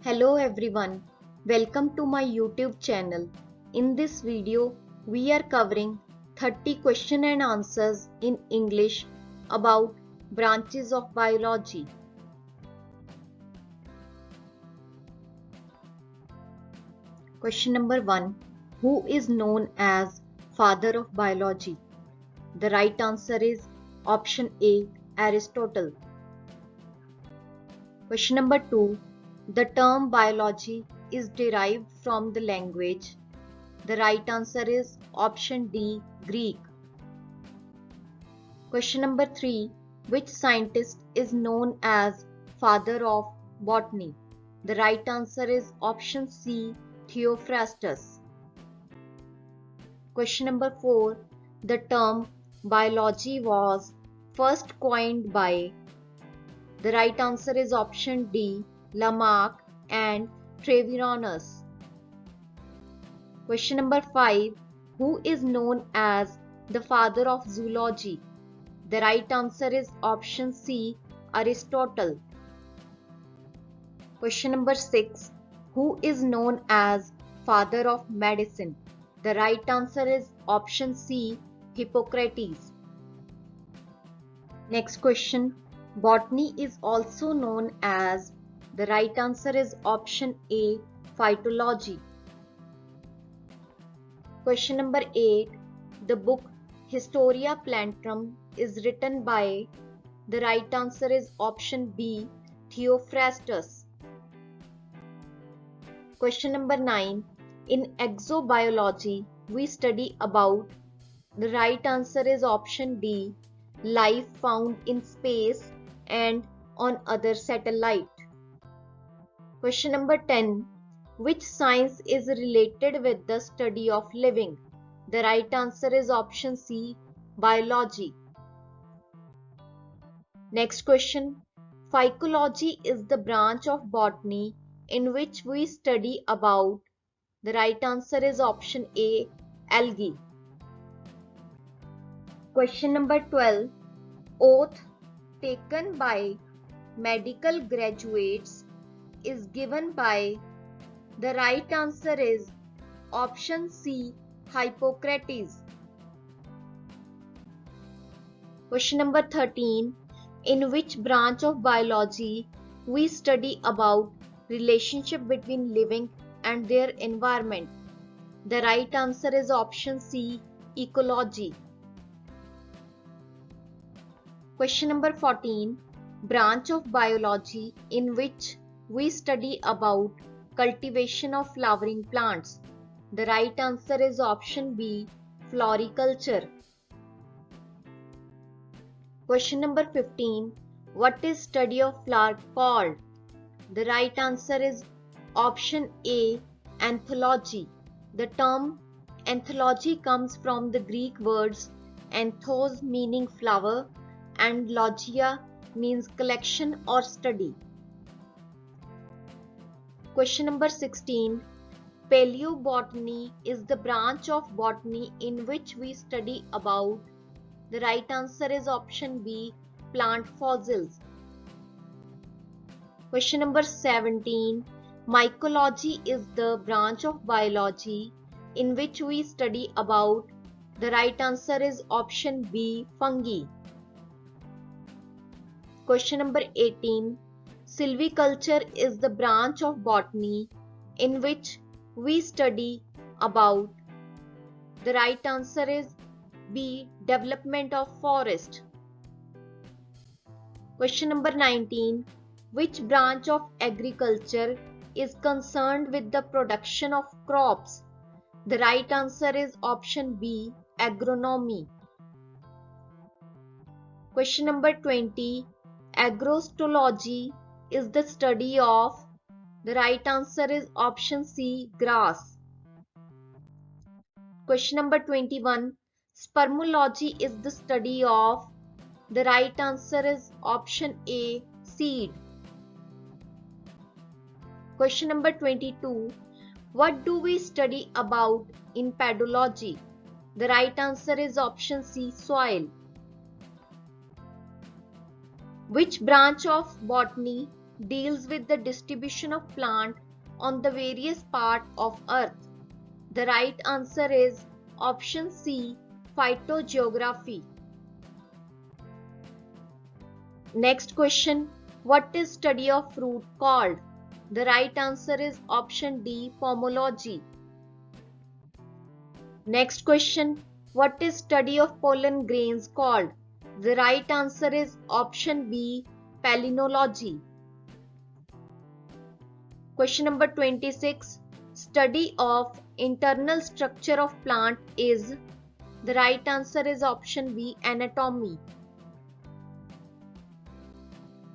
Hello everyone, welcome to my YouTube channel. In this video, we are covering 30 question and answers in English about branches of biology. Question number 1. Who is known as father of biology? The right answer is option A, Aristotle. Question number 2. The term biology is derived from the language. The right answer is option D, Greek. Question number 3. Which scientist is known as father of botany? The right answer is option C, Theophrastus. Question number 4. The term biology was first coined by. The right answer is option D, Lamarck and Treviranus. Question number 5. Who is known as the father of zoology? The right answer is option C, Aristotle. Question number 6. Who is known as father of medicine? The right answer is option C, Hippocrates. Next question. Botany is also known as. The right answer is option A, phytology. Question number 8. The book Historia Plantarum is written by. The right answer is option B, Theophrastus. Question number 9. In exobiology, we study about. The right answer is option D, life found in space and on other satellites. Question number 10. Which science is related with the study of living? The right answer is option C, biology. Next question. Phycology is the branch of botany in which we study about. The right answer is option A, algae. Question number 12. Oath taken by medical graduates is given by. The right answer is option C, Hippocrates. Question number 13. In which branch of biology we study about relationship between living and their environment? The right answer is option C, ecology. Question number 14. Branch of biology in which we study about cultivation of flowering plants. The right answer is option B, floriculture. Question number 15. What is study of flower called? The right answer is option A, anthology. The term anthology comes from the Greek words anthos meaning flower and logia means collection or study. Question number 16. Paleobotany is the branch of botany in which we study about. The right answer is option B, plant fossils. Question number 17. Mycology is the branch of biology in which we study about. The right answer is option B, fungi. Question number 18. Silviculture is the branch of botany in which we study about. The right answer is B, development of forest. Question number 19. Which branch of agriculture is concerned with the production of crops? The right answer is option B, agronomy. Question number 20. Agrostology is the study of. The right answer is option C, grass. Question number 21. Spermology is the study of. The right answer is option A, seed. Question number 22. What do we study about in pedology? The right answer is option C, soil. Which branch of botany deals with the distribution of plant on the various parts of Earth? The right answer is option C, phytogeography. Next question, what is study of fruit called? The right answer is option D, pomology. Next question, what is study of pollen grains called? The right answer is option B, palynology. Question number 26, study of internal structure of plant is? The right answer is option B, anatomy.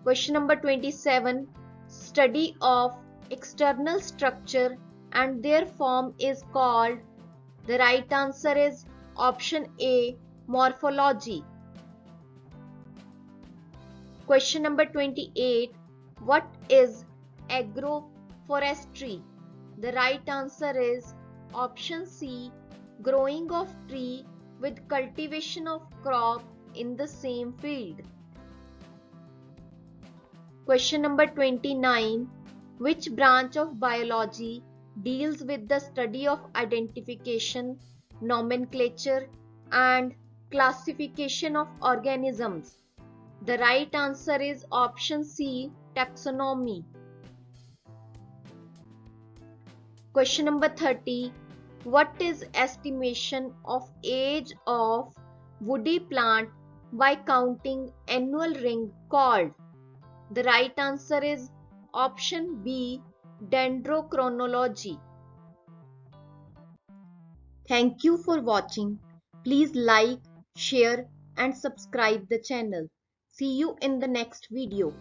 Question number 27, study of external structure and their form is called? The right answer is option A, morphology. Question number 28, what is agroforestry? The right answer is option C, growing of tree with cultivation of crop in the same field. Question number 29, which branch of biology deals with the study of identification, nomenclature, and classification of organisms? The right answer is option C, taxonomy. Question number 30, what is estimation of age of woody plant by counting annual ring called? The right answer is option B, dendrochronology. Thank you for watching. Please like, share and subscribe the channel. See you in the next video.